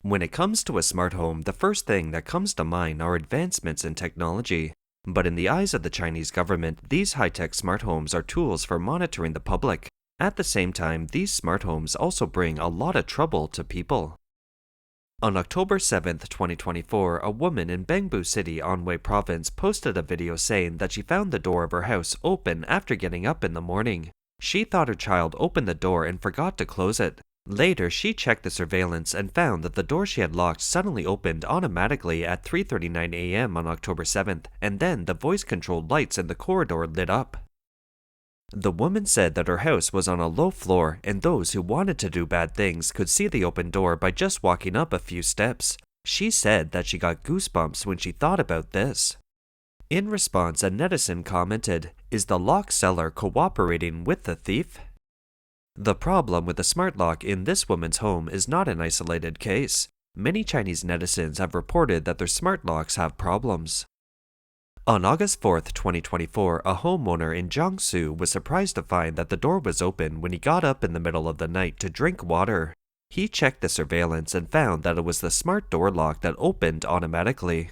When it comes to a smart home, the first thing that comes to mind are advancements in technology. But in the eyes of the Chinese government, these high-tech smart homes are tools for monitoring the public. At the same time, these smart homes also bring a lot of trouble to people. On October 7th, 2024, a woman in Bengbu City, Anhui Province, posted a video saying that she found the door of her house open after getting up in the morning. She thought her child opened the door and forgot to close it. Later, she checked the surveillance and found that the door she had locked suddenly opened automatically at 3:39 a.m. on October 7th, and then the voice-controlled lights in the corridor lit up. The woman said that her house was on a low floor, and those who wanted to do bad things could see the open door by just walking up a few steps. She said that she got goosebumps when she thought about this. In response, a netizen commented, "Is the lock seller cooperating with the thief?" The problem with the smart lock in this woman's home is not an isolated case. Many Chinese netizens have reported that their smart locks have problems. On August 4th, 2024, a homeowner in Jiangsu was surprised to find that the door was open when he got up in the middle of the night to drink water. He checked the surveillance and found that it was the smart door lock that opened automatically.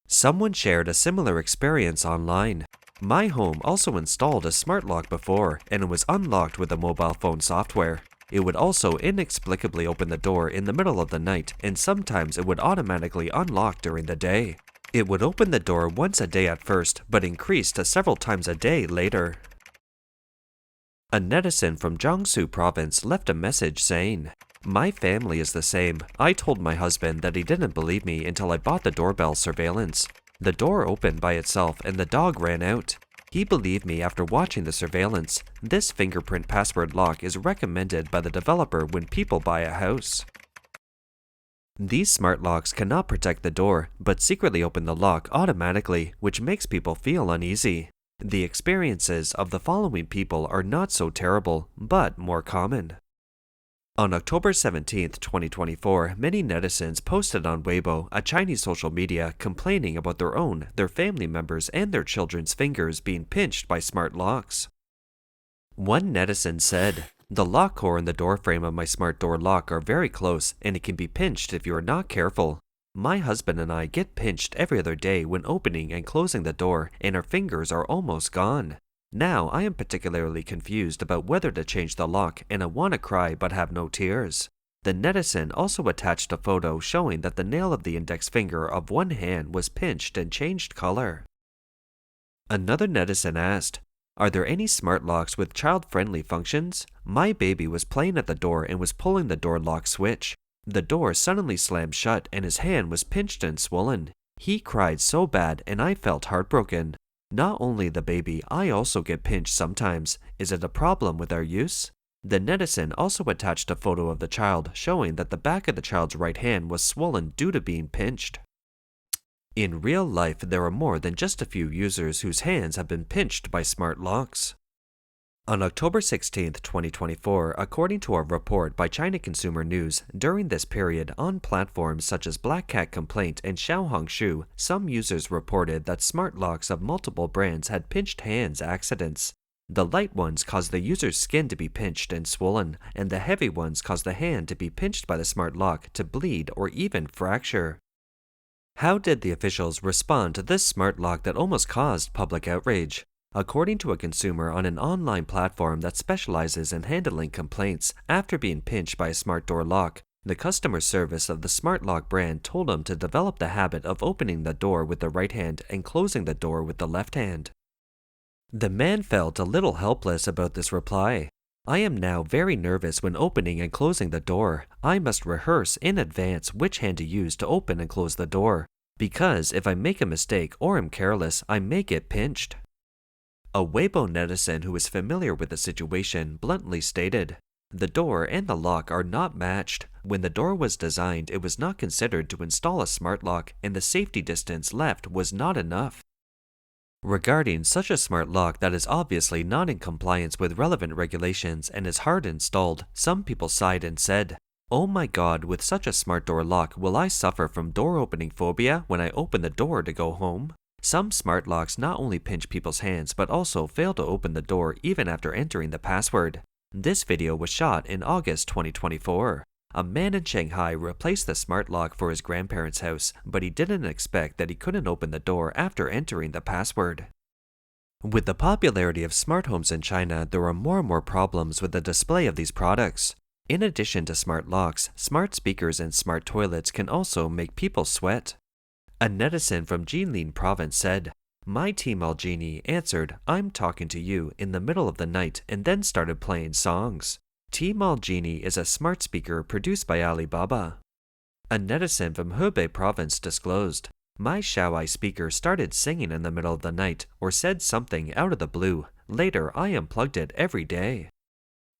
Someone shared a similar experience online. My home also installed a smart lock before, and it was unlocked with the mobile phone software. It would also inexplicably open the door in the middle of the night, and sometimes it would automatically unlock during the day. It would open the door once a day at first, but increased to several times a day later. A netizen from Jiangsu province left a message saying, "My family is the same. I told my husband that he didn't believe me until I bought the doorbell surveillance. The door opened by itself and the dog ran out. He believed me after watching the surveillance. This fingerprint password lock is recommended by the developer when people buy a house." These smart locks cannot protect the door, but secretly open the lock automatically, which makes people feel uneasy. The experiences of the following people are not so terrible, but more common. On October 17th, 2024, many netizens posted on Weibo, a Chinese social media, complaining about their family members, and their children's fingers being pinched by smart locks. One netizen said, "The lock core and the door frame of my smart door lock are very close, and it can be pinched if you are not careful. My husband and I get pinched every other day when opening and closing the door, and our fingers are almost gone. Now I am particularly confused about whether to change the lock, and I want to cry but have no tears." The netizen also attached a photo showing that the nail of the index finger of one hand was pinched and changed color. Another netizen asked, "Are there any smart locks with child-friendly functions? My baby was playing at the door and was pulling the door lock switch. The door suddenly slammed shut and his hand was pinched and swollen. He cried so bad and I felt heartbroken. Not only the baby, I also get pinched sometimes. Is it a problem with our use?" The netizen also attached a photo of the child showing that the back of the child's right hand was swollen due to being pinched. In real life, there are more than just a few users whose hands have been pinched by smart locks. On October 16th, 2024, according to a report by China Consumer News, during this period, on platforms such as Black Cat Complaint and Xiaohongshu, some users reported that smart locks of multiple brands had pinched hands accidents. The light ones caused the user's skin to be pinched and swollen, and the heavy ones caused the hand to be pinched by the smart lock to bleed or even fracture. How did the officials respond to this smart lock that almost caused public outrage? According to a consumer on an online platform that specializes in handling complaints after being pinched by a smart door lock, the customer service of the smart lock brand told him to develop the habit of opening the door with the right hand and closing the door with the left hand. The man felt a little helpless about this reply. "I am now very nervous when opening and closing the door. I must rehearse in advance which hand to use to open and close the door, because if I make a mistake or am careless, I may get pinched." A Weibo netizen who is familiar with the situation bluntly stated, "The door and the lock are not matched. When the door was designed, it was not considered to install a smart lock, and the safety distance left was not enough." Regarding such a smart lock that is obviously not in compliance with relevant regulations and is hard installed, some people sighed and said, "Oh my God, with such a smart door lock, will I suffer from door opening phobia when I open the door to go home?" Some smart locks not only pinch people's hands but also fail to open the door even after entering the password. This video was shot in August 2024. A man in Shanghai replaced the smart lock for his grandparents' house, but he didn't expect that he couldn't open the door after entering the password. With the popularity of smart homes in China, there are more and more problems with the display of these products. In addition to smart locks, smart speakers and smart toilets can also make people sweat. A netizen from Jilin province said, "My Tmall genie answered, 'I'm talking to you' in the middle of the night and then started playing songs." Tmall Genie is a smart speaker produced by Alibaba. A netizen from Hebei province disclosed, "My Huawei speaker started singing in the middle of the night or said something out of the blue. Later, I unplugged it every day."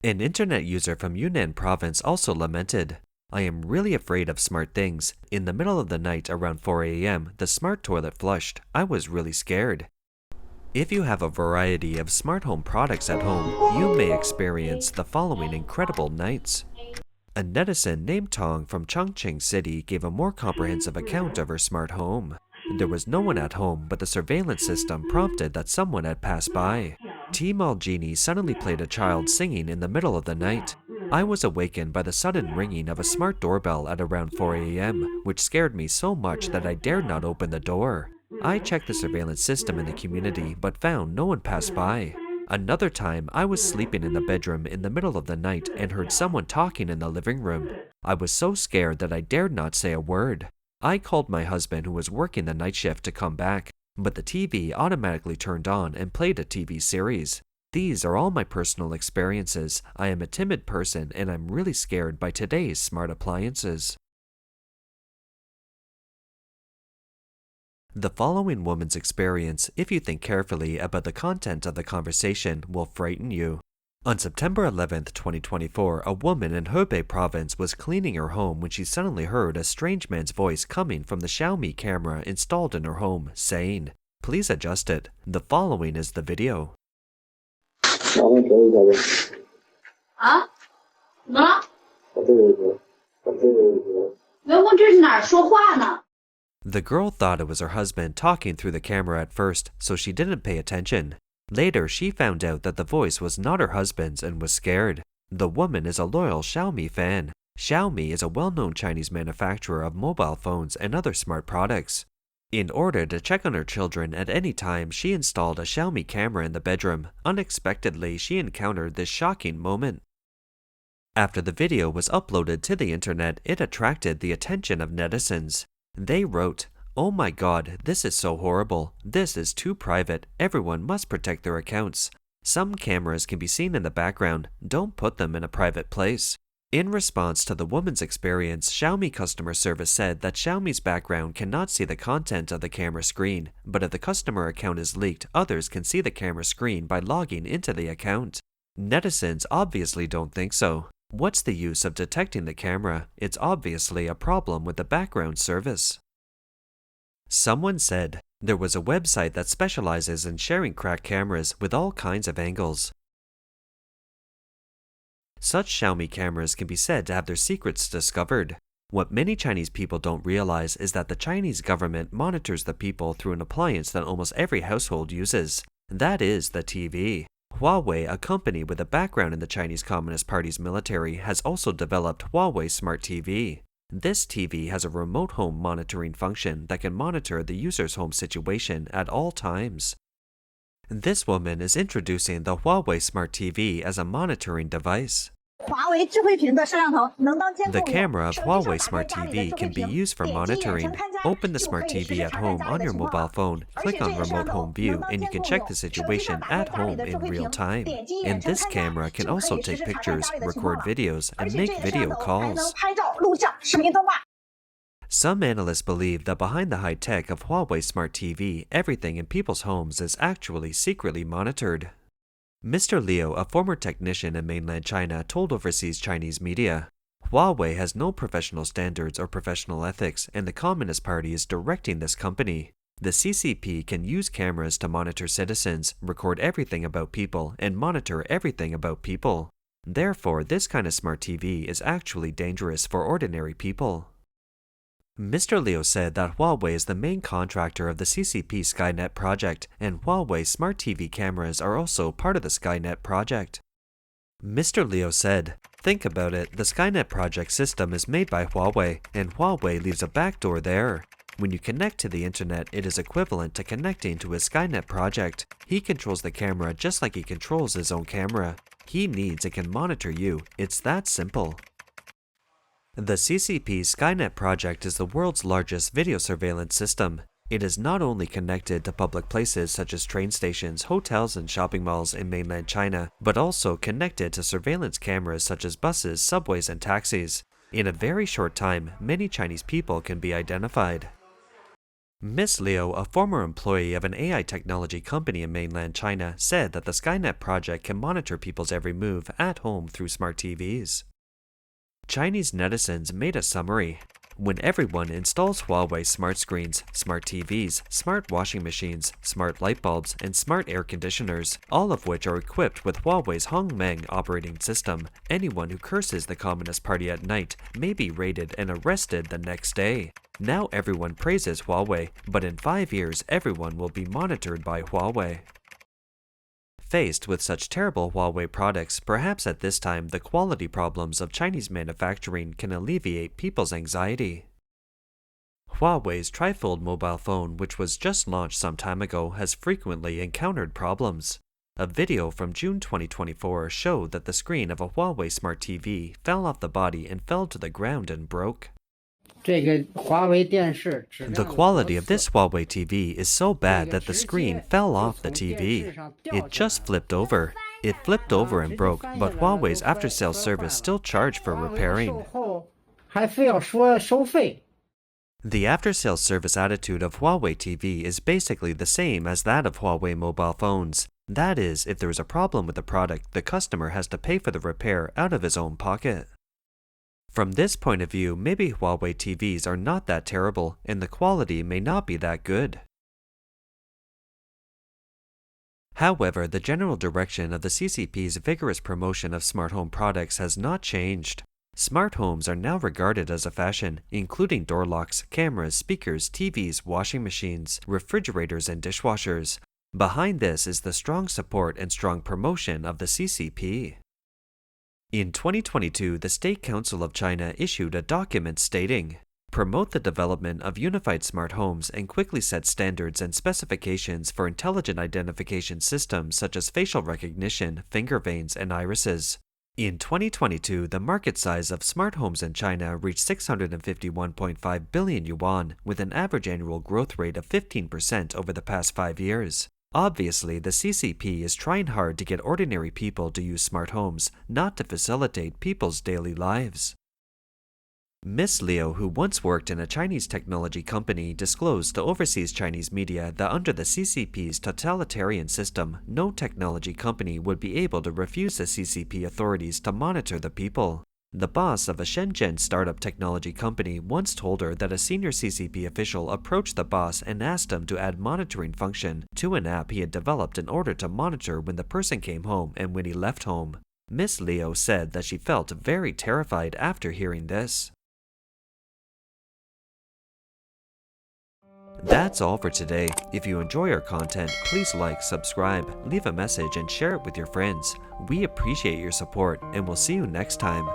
An internet user from Yunnan province also lamented, "I am really afraid of smart things. In the middle of the night around 4 a.m., the smart toilet flushed. I was really scared." If you have a variety of smart home products at home, you may experience the following incredible nights. A netizen named Tong from Chongqing City gave a more comprehensive account of her smart home. There was no one at home, but the surveillance system prompted that someone had passed by. Tmall Genie suddenly played a child singing in the middle of the night. I was awakened by the sudden ringing of a smart doorbell at around 4 a.m., which scared me so much that I dared not open the door. I checked the surveillance system in the community, but found no one passed by. Another time, I was sleeping in the bedroom in the middle of the night and heard someone talking in the living room. I was so scared that I dared not say a word. I called my husband, who was working the night shift, to come back, but the TV automatically turned on and played a TV series. These are all my personal experiences. I am a timid person and I'm really scared by today's smart appliances. The following woman's experience, if you think carefully about the content of the conversation, will frighten you. On September 11, 2024, a woman in Hebei province was cleaning her home when she suddenly heard a strange man's voice coming from the Xiaomi camera installed in her home, saying, "Please adjust it." The following is the video. 啊？怎么了？员工这是哪儿说话呢？ The girl thought it was her husband talking through the camera at first, so she didn't pay attention. Later, she found out that the voice was not her husband's and was scared. The woman is a loyal Xiaomi fan. Xiaomi is a well-known Chinese manufacturer of mobile phones and other smart products. In order to check on her children at any time, she installed a Xiaomi camera in the bedroom. Unexpectedly, she encountered this shocking moment. After the video was uploaded to the internet, it attracted the attention of netizens. They wrote, "Oh my god, this is so horrible. This is too private. Everyone must protect their accounts. Some cameras can be seen in the background. Don't put them in a private place." In response to the woman's experience, Xiaomi customer service said that Xiaomi's background cannot see the content of the camera screen, but if the customer account is leaked, others can see the camera screen by logging into the account. Netizens obviously don't think so. What's the use of detecting the camera? It's obviously a problem with the background service. Someone said, there was a website that specializes in sharing cracked cameras with all kinds of angles. Such Xiaomi cameras can be said to have their secrets discovered. What many Chinese people don't realize is that the Chinese government monitors the people through an appliance that almost every household uses. That is the TV. Huawei, a company with a background in the Chinese Communist Party's military, has also developed Huawei Smart TV. This TV has a remote home monitoring function that can monitor the user's home situation at all times. This woman is introducing the Huawei Smart TV as a monitoring device. The camera of Huawei Smart TV can be used for monitoring. Open the Smart TV at home on your mobile phone, click on Remote Home View, and you can check the situation at home in real time. And this camera can also take pictures, record videos, and make video calls. Some analysts believe that behind the high tech of Huawei Smart TV, everything in people's homes is actually secretly monitored. Mr. Liu, a former technician in mainland China, told overseas Chinese media, "Huawei has no professional standards or professional ethics, and the Communist Party is directing this company. The CCP can use cameras to monitor citizens, record everything about people, and monitor everything about people. Therefore, this kind of smart TV is actually dangerous for ordinary people." Mr. Liu said that Huawei is the main contractor of the CCP Skynet project, and Huawei Smart TV cameras are also part of the Skynet project. Mr. Liu said, "Think about it, the Skynet project system is made by Huawei, and Huawei leaves a backdoor there. When you connect to the internet, it is equivalent to connecting to his Skynet project. He controls the camera just like he controls his own camera. He needs and can monitor you. It's that simple." The CCP Skynet project is the world's largest video surveillance system. It is not only connected to public places such as train stations, hotels, and shopping malls in mainland China, but also connected to surveillance cameras such as buses, subways, and taxis. In a very short time, many Chinese people can be identified. Ms. Liu, a former employee of an AI technology company in mainland China, said that the Skynet project can monitor people's every move at home through smart TVs. Chinese netizens made a summary. When everyone installs Huawei smart screens, smart TVs, smart washing machines, smart light bulbs, and smart air conditioners, all of which are equipped with Huawei's Hongmeng operating system, anyone who curses the Communist Party at night may be raided and arrested the next day. Now everyone praises Huawei, but in 5 years everyone will be monitored by Huawei. Faced with such terrible Huawei products, perhaps at this time the quality problems of Chinese manufacturing can alleviate people's anxiety. Huawei's trifold mobile phone, which was just launched some time ago, has frequently encountered problems. A video from June 2024 showed that the screen of a Huawei Smart TV fell off the body and fell to the ground and broke. The quality of this Huawei TV is so bad that the screen fell off the TV. It just flipped over. It flipped over and broke, but Huawei's after-sales service still charged for repairing. The after-sales service attitude of Huawei TV is basically the same as that of Huawei mobile phones. That is, if there is a problem with the product, the customer has to pay for the repair out of his own pocket. From this point of view, maybe Huawei TVs are not that terrible, and the quality may not be that good. However, the general direction of the CCP's vigorous promotion of smart home products has not changed. Smart homes are now regarded as a fashion, including door locks, cameras, speakers, TVs, washing machines, refrigerators, and dishwashers. Behind this is the strong support and strong promotion of the CCP. In 2022, the State Council of China issued a document stating, "Promote the development of unified smart homes and quickly set standards and specifications for intelligent identification systems such as facial recognition, finger veins, and irises." In 2022, the market size of smart homes in China reached 651.5 billion yuan, with an average annual growth rate of 15% over the past 5 years. Obviously, the CCP is trying hard to get ordinary people to use smart homes, not to facilitate people's daily lives. Ms. Liu, who once worked in a Chinese technology company, disclosed to overseas Chinese media that under the CCP's totalitarian system, no technology company would be able to refuse the CCP authorities to monitor the people. The boss of a Shenzhen startup technology company once told her that a senior CCP official approached the boss and asked him to add monitoring function to an app he had developed in order to monitor when the person came home and when he left home. Ms. Liu said that she felt very terrified after hearing this. That's all for today. If you enjoy our content, please like, subscribe, leave a message, and share it with your friends. We appreciate your support, and we'll see you next time.